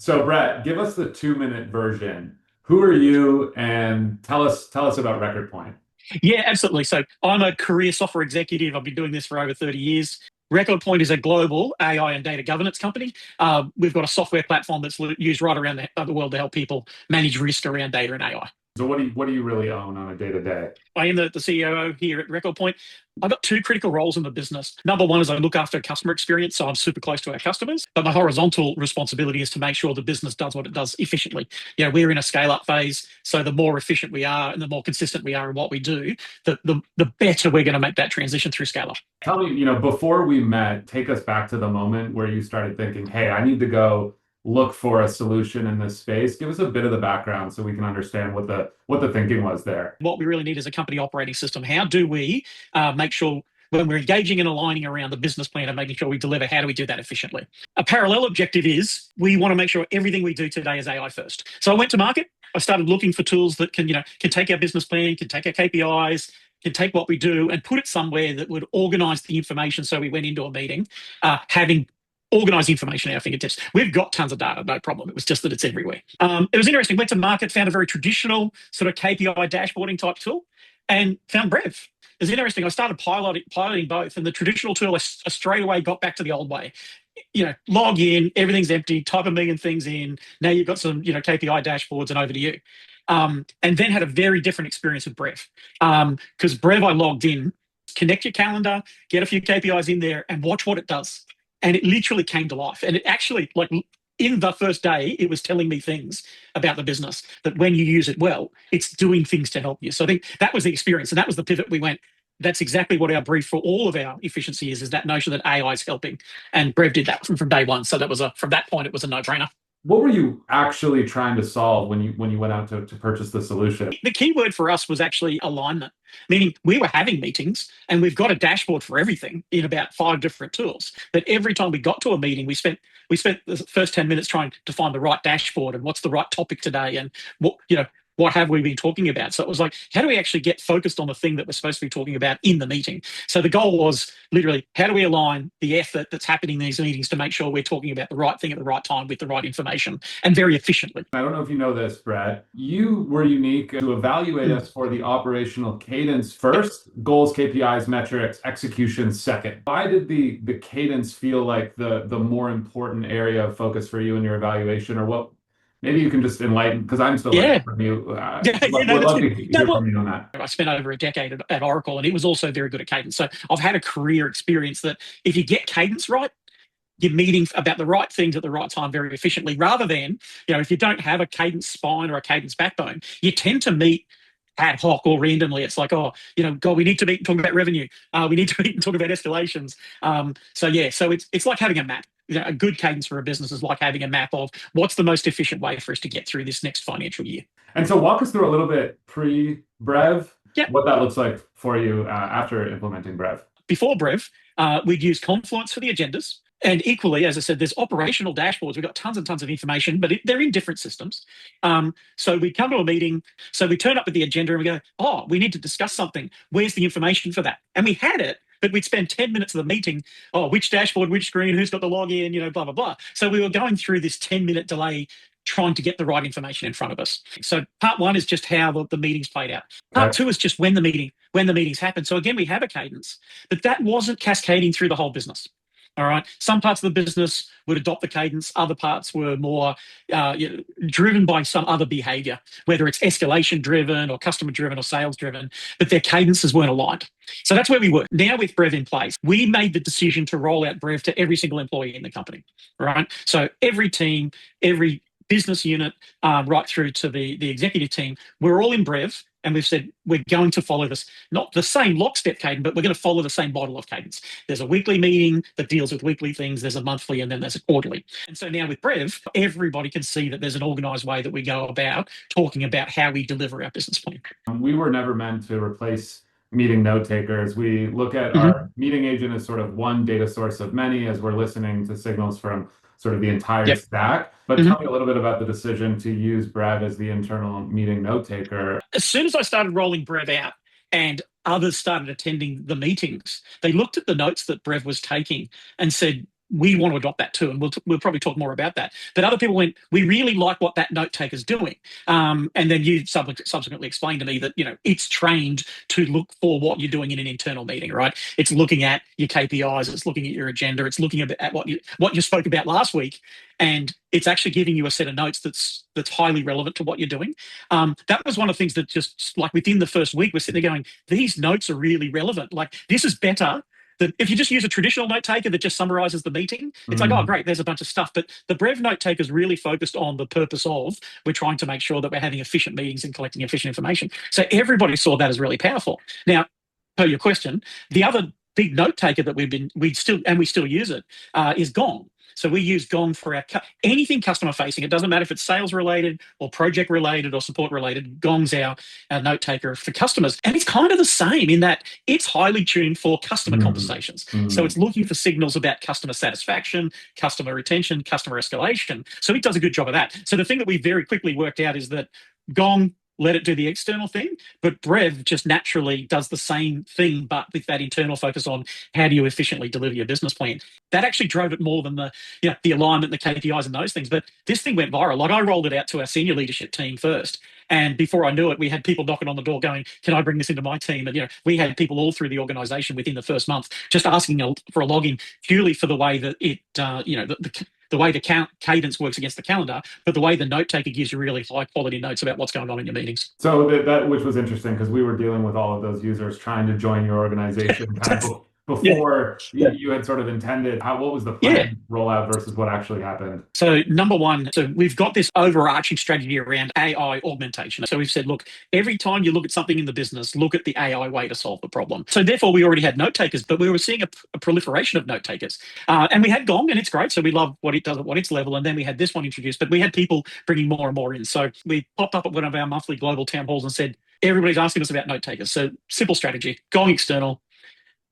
So Brett, give us the 2 minute version. Who are you and tell us about Record Point. Yeah, absolutely. So I'm a career software executive. I've been doing this for over 30 years. Recordpoint is a global AI and data governance company. We've got a software platform that's used right around the world to help people manage risk around data and AI. So what do you really own on a day to day? I am the CEO here at Recordpoint. I've got two critical roles in the business. Number one is I look after customer experience, so I'm super close to our customers. But my horizontal responsibility is to make sure the business does what it does efficiently. We're in a scale-up phase, so the more efficient we are and the more consistent we are in what we do, the better we're going to make that transition through scale-up. Tell me, before we met, take us back to the moment where you started thinking, hey, I need to go look for a solution in this space. Give us a bit of the background so we can understand what the thinking was there. What we really need is a company operating system. How do we make sure when we're engaging and aligning around the business plan and making sure we deliver, how do we do that efficiently? A parallel objective is we want to make sure everything we do today is AI first. So I went to market. I started looking for tools that can take our business plan, can take our KPIs, can take what we do and put it somewhere that would organize the information. So we went into a meeting having organized information at our fingertips. We've got tons of data, no problem. It was just that it's everywhere. It was interesting. Went to market, found a very traditional sort of KPI dashboarding type tool and found Brev. It's interesting. I started piloting both, and the traditional tool, I straight away got back to the old way. Log in, everything's empty, type a million things in. Now you've got some, KPI dashboards and over to you. And then had a very different experience with Brev. Because Brev, I logged in, connect your calendar, get a few KPIs in there, and watch what it does. And it literally came to life. And it actually, like in the first day, it was telling me things about the business that when you use it well, it's doing things to help you. So I think that was the experience. And that was the pivot we went. That's exactly what our brief for all of our efficiency is that notion that AI is helping. And Brev did that from day one. So that was from that point, it was a no-brainer. What were you actually trying to solve when you went out to purchase the solution? The key word for us was actually alignment, meaning we were having meetings and we've got a dashboard for everything in about 5 different tools. But every time we got to a meeting, we spent the first 10 minutes trying to find the right dashboard and what's the right topic today and what have we been talking about? So it was like, how do we actually get focused on the thing that we're supposed to be talking about in the meeting? So the goal was literally, how do we align the effort that's happening in these meetings to make sure we're talking about the right thing at the right time with the right information and very efficiently? I don't know if you know this, Brett. You were unique to evaluate us for the operational cadence first, goals, KPIs, metrics, execution second. Why did the cadence feel like the more important area of focus for you in your evaluation, or what? Maybe you can just enlighten, because I'm still learning from you. Would love to hear from you on that. I spent over a decade at Oracle, and it was also very good at cadence. So I've had a career experience that if you get cadence right, you're meeting about the right things at the right time very efficiently, rather than, if you don't have a cadence spine or a cadence backbone, you tend to meet ad hoc or randomly. It's like, God, we need to meet and talk about revenue. We need to meet and talk about escalations. So it's like having a map. A good cadence for a business is like having a map of what's the most efficient way for us to get through this next financial year. And so walk us through a little bit pre-Brev, Yep. What that looks like for you after implementing Brev. Before Brev, we'd use Confluence for the agendas. And equally, as I said, there's operational dashboards. We've got tons and tons of information, but they're in different systems. So we come to a meeting. So we turn up with the agenda and we go, we need to discuss something. Where's the information for that? And we had it, but we'd spend 10 minutes of the meeting. Which dashboard, which screen, who's got the login, blah, blah, blah. So we were going through this 10-minute delay trying to get the right information in front of us. So part one is just how the meetings played out. Part two is just when the meetings happened. So again, we have a cadence, but that wasn't cascading through the whole business. All right. Some parts of the business would adopt the cadence. Other parts were more driven by some other behavior, whether it's escalation driven or customer driven or sales driven, but their cadences weren't aligned. So that's where we were. Now with Brev in place, we made the decision to roll out Brev to every single employee in the company. Right. So every team, every business unit, right through to the executive team, we're all in Brev. And we've said we're going to follow this, not the same lockstep cadence, but we're going to follow the same model of cadence. There's a weekly meeting that deals with weekly things. There's a monthly, and then there's a quarterly. And so now with Brev, everybody can see that there's an organized way that we go about talking about how we deliver our business plan. We were never meant to replace meeting note takers. We look at our meeting agent as sort of one data source of many as we're listening to signals from sort of the entire stack. But tell me a little bit about the decision to use Brev as the internal meeting note taker. As soon as I started rolling Brev out and others started attending the meetings, they looked at the notes that Brev was taking and said, we want to adopt that too, and we'll probably talk more about that. But other people went, we really like what that note taker's doing, and then you subsequently explained to me that it's trained to look for what you're doing in an internal meeting, right? It's looking at your KPIs, it's looking at your agenda, it's looking at what you spoke about last week, and it's actually giving you a set of notes that's highly relevant to what you're doing. That was one of the things that just like within the first week, we're sitting there going, these notes are really relevant. Like this is better. That if you just use a traditional note taker that just summarizes the meeting, it's like, oh, great, there's a bunch of stuff. But the Brev note taker is really focused on the purpose of we're trying to make sure that we're having efficient meetings and collecting efficient information. So everybody saw that as really powerful. Now, per your question, the other big note taker that we still use it is Gong. So we use Gong for anything customer facing. It doesn't matter if it's sales related or project related or support related. Gong's our note taker for customers. And it's kind of the same in that it's highly tuned for customer conversations. So it's looking for signals about customer satisfaction, customer retention, customer escalation. So it does a good job of that. So the thing that we very quickly worked out is that Gong, let it do the external thing, but Brev just naturally does the same thing, but with that internal focus on how do you efficiently deliver your business plan. That actually drove it more than the alignment, the KPIs and those things. But this thing went viral. Like I rolled it out to our senior leadership team first. And before I knew it, we had people knocking on the door going, can I bring this into my team? And, we had people all through the organization within the first month just asking for a login purely for the way that it, the way the cadence works against the calendar, but the way the note taker gives you really high quality notes about what's going on in your meetings. So that which was interesting because we were dealing with all of those users trying to join your organization kind of before you had sort of intended. What was the plan rollout versus what actually happened? So number one, so we've got this overarching strategy around AI augmentation. So we've said, look, every time you look at something in the business, look at the AI way to solve the problem. So therefore, we already had note takers, but we were seeing a proliferation of note takers. And we had Gong, and it's great. So we love what it does at what its level. And then we had this one introduced, but we had people bringing more and more in. So we popped up at one of our monthly global town halls and said, everybody's asking us about note takers. So simple strategy, Gong external,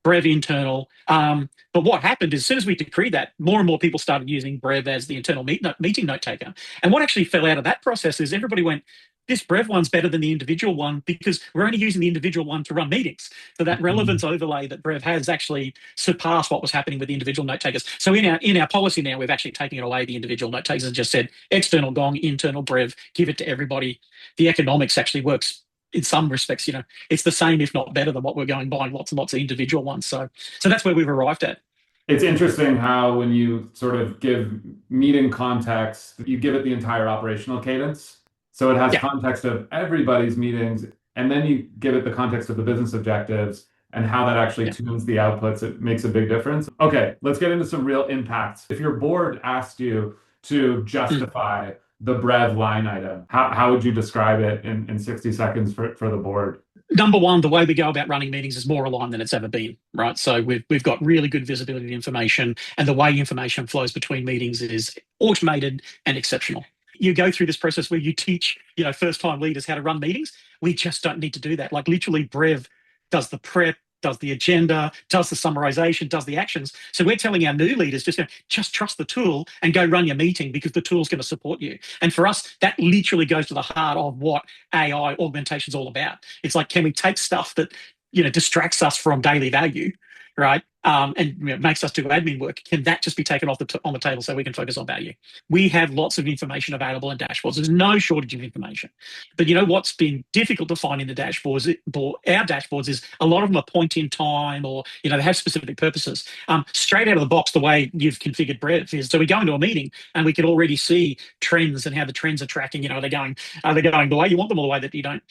Brev internal. But what happened is as soon as we decreed that, more and more people started using Brev as the internal meeting note taker. And what actually fell out of that process is everybody went, this Brev one's better than the individual one because we're only using the individual one to run meetings. So that relevance overlay that Brev has actually surpassed what was happening with the individual note takers. So in our policy now, we've actually taken it away, the individual note takers, and just said external Gong, internal Brev, give it to everybody. The economics actually works in some respects, it's the same, if not better than what we're going buying lots and lots of individual ones. So that's where we've arrived at. It's interesting how when you sort of give meeting context, you give it the entire operational cadence. So it has context of everybody's meetings, and then you give it the context of the business objectives and how that actually tunes the outputs. It makes a big difference. Okay, let's get into some real impacts. If your board asked you to justify the Brev line item, how would you describe it in 60 seconds for the board? Number one, the way we go about running meetings is more aligned than it's ever been, right? So we've got really good visibility of information, and the way information flows between meetings is automated and exceptional. You go through this process where you teach, first-time leaders how to run meetings. We just don't need to do that. Like literally, Brev does the prep, does the agenda, does the summarization, does the actions. So we're telling our new leaders just trust the tool and go run your meeting because the tool's going to support you. And for us, that literally goes to the heart of what AI augmentation is all about. It's like, can we take stuff that, distracts us from daily value, right? And makes us do admin work. Can that just be taken off on the table so we can focus on value? We have lots of information available in dashboards. There's no shortage of information. But what's been difficult to find in the dashboards, our dashboards, is a lot of them are point in time or, they have specific purposes. Straight out of the box, the way you've configured Brev is, so we go into a meeting and we can already see trends and how the trends are tracking. Are they going the way you want them or the way that you don't?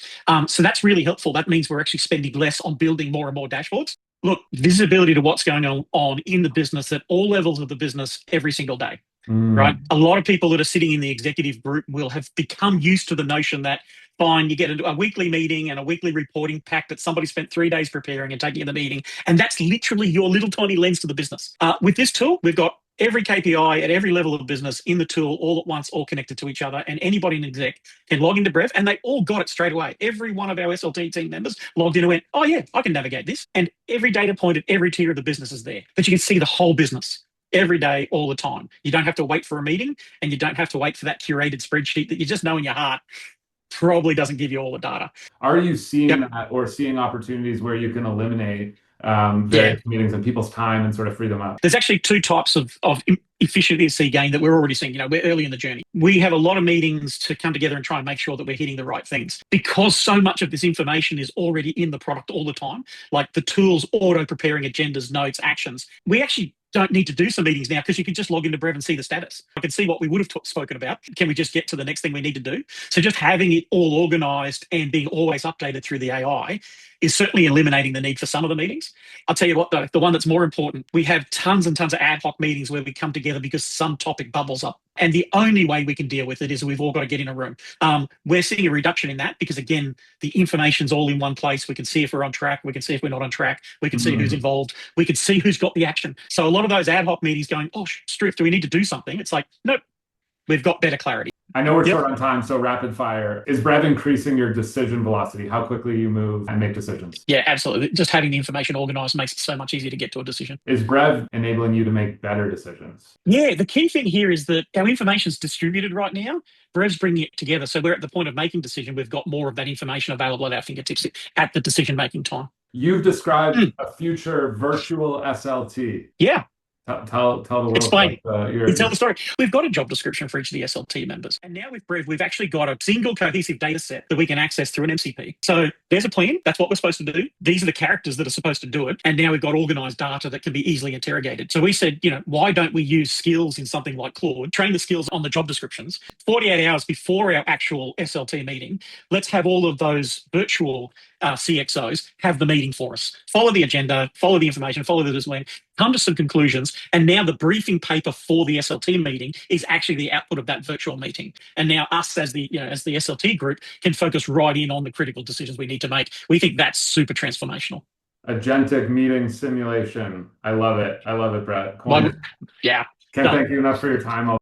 So that's really helpful. That means we're actually spending less on building more and more dashboards. Look, visibility to what's going on in the business at all levels of the business every single day, right? A lot of people that are sitting in the executive group will have become used to the notion that, fine, you get into a weekly meeting and a weekly reporting pack that somebody spent 3 days preparing and taking in the meeting. And that's literally your little tiny lens to the business. With this tool, we've got every KPI at every level of business in the tool all at once, all connected to each other, and anybody in exec can log into Brev, and they all got it straight away. Every one of our SLT team members logged in and went, oh yeah, I can navigate this. And every data point at every tier of the business is there, but you can see the whole business every day, all the time. You don't have to wait for a meeting, and you don't have to wait for that curated spreadsheet that you just know in your heart probably doesn't give you all the data. Are you seeing that or seeing opportunities where you can eliminate various meetings and people's time and sort of free them up. There's actually two types of efficiency gain that we're already seeing. We're early in the journey. We have a lot of meetings to come together and try and make sure that we're hitting the right things. Because so much of this information is already in the product all the time, like the tools auto-preparing agendas, notes, actions, we actually don't need to do some meetings now because you can just log into Brev and see the status. I can see what we would have spoken about. Can we just get to the next thing we need to do? So just having it all organized and being always updated through the AI is certainly eliminating the need for some of the meetings. I'll tell you what, though, the one that's more important, we have tons and tons of ad hoc meetings where we come together because some topic bubbles up. And the only way we can deal with it is we've all got to get in a room. We're seeing a reduction in that because, again, the information's all in one place. We can see if we're on track. We can see if we're not on track. We can see who's involved. We can see who's got the action. So a lot of those ad hoc meetings going, oh, Striff, do we need to do something? It's like, nope, we've got better clarity. I know we're short on time, so rapid fire. Is Brev increasing your decision velocity, how quickly you move and make decisions? Yeah, absolutely. Just having the information organized makes it so much easier to get to a decision. Is Brev enabling you to make better decisions? Yeah, the key thing here is that our information is distributed right now. Brev's bringing it together. So we're at the point of making decision. We've got more of that information available at our fingertips at the decision-making time. You've described a future virtual SLT. Yeah. Tell the world. Explain. Tell the story. We've got a job description for each of the SLT members. And now with Brev, we've actually got a single cohesive data set that we can access through an MCP. So there's a plan. That's what we're supposed to do. These are the characters that are supposed to do it. And now we've got organized data that can be easily interrogated. So we said, why don't we use skills in something like Claude, train the skills on the job descriptions, 48 hours before our actual SLT meeting, let's have all of those virtual CXOs have the meeting for us. Follow the agenda, follow the information, follow the discipline, come to some conclusions. And now the briefing paper for the SLT meeting is actually the output of that virtual meeting. And now us as the SLT group can focus right in on the critical decisions we need to make. We think that's super transformational. Agentic meeting simulation. I love it. I love it, Brett. Yeah. Can't thank you enough for your time.